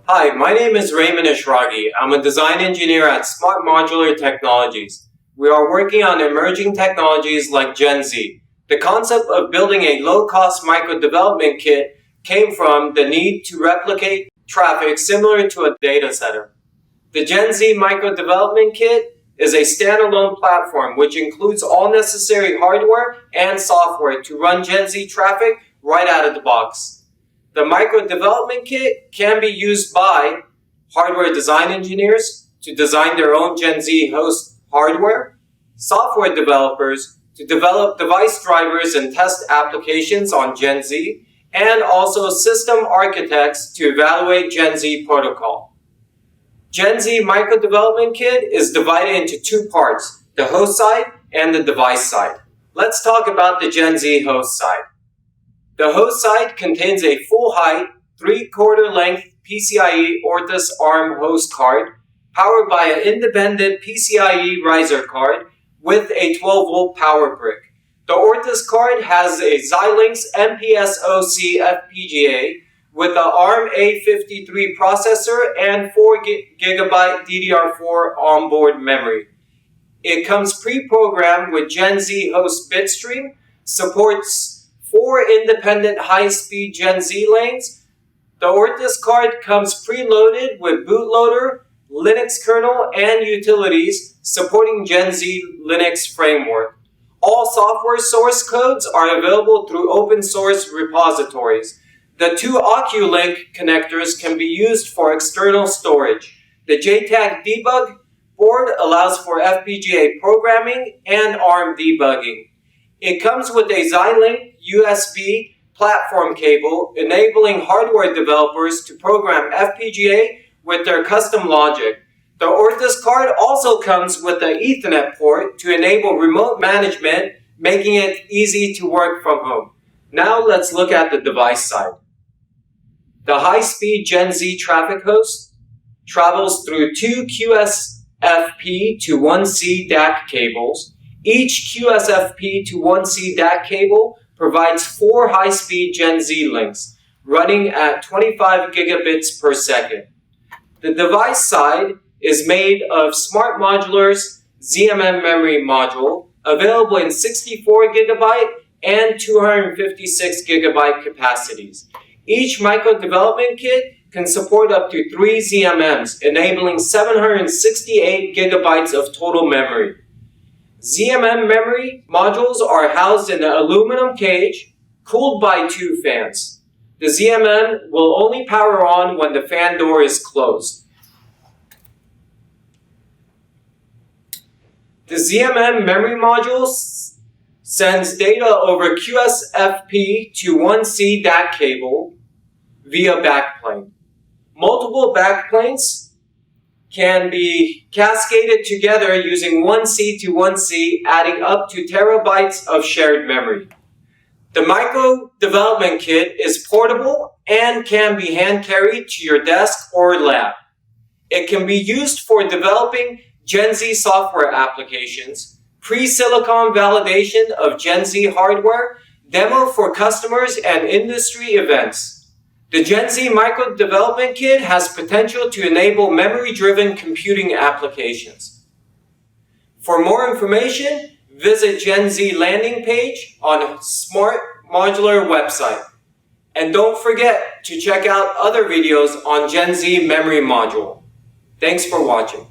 Hi, my name is Raymond Ashragi. I'm a design engineer at Smart Modular Technologies. We are working on emerging technologies like Gen Z. The concept of building a low-cost micro-development kit came from the need to replicate traffic similar to a data center. The Gen Z micro-development kit is a standalone platform which includes all necessary hardware and software to run Gen Z traffic right out of the box. The micro-development kit can be used by hardware design engineers to design their own Gen Z host hardware, software developers to develop device drivers and test applications on Gen Z, and also system architects to evaluate Gen Z protocol. Gen Z micro-development kit is divided into two parts, the host side and the device side. Let's talk about the Gen Z host side. The host side contains a full-height, 3/4 length PCIe Orthos ARM host card powered by an independent PCIe riser card with a 12-volt power brick. The Orthos card has a Xilinx MPSoC FPGA with an ARM A53 processor and 4GB DDR4 onboard memory. It comes pre-programmed with Gen Z host bitstream, supports 4 independent high-speed Gen Z lanes. The Orthos card comes preloaded with bootloader, Linux kernel, and utilities supporting Gen Z Linux framework. All software source codes are available through open source repositories. The two OcuLink connectors can be used for external storage. The JTAG Debug Board allows for FPGA programming and ARM debugging. It comes with a Xilinx USB platform cable, enabling hardware developers to program FPGA with their custom logic. The Orthos card also comes with an Ethernet port to enable remote management, making it easy to work from home. Now let's look at the device side. The high-speed Gen Z traffic host travels through two QSFP to 1C DAC cables. Each QSFP to 1C DAC cable provides 4 high-speed Gen Z links, running at 25 gigabits per second. The device side is made of Smart Modular's ZMM memory module, available in 64 gigabyte and 256 gigabyte capacities. Each micro-development kit can support up to 3 ZMMs, enabling 768 gigabytes of total memory. ZMM memory modules are housed in an aluminum cage, cooled by 2 fans. The ZMM will only power on when the fan door is closed. The ZMM memory module sends data over QSFP to 1C DAC cable via backplane. Multiple backplanes can be cascaded together using 1C to 1C, adding up to terabytes of shared memory. The micro development kit is portable and can be hand carried to your desk or lab. It can be used for developing Gen Z software applications, pre-silicon validation of Gen Z hardware, demo for customers, and industry events. The Gen Z Micro Development Kit has potential to enable memory-driven computing applications. For more information, visit Gen Z landing page on Smart Modular website. And don't forget to check out other videos on Gen Z memory module. Thanks for watching.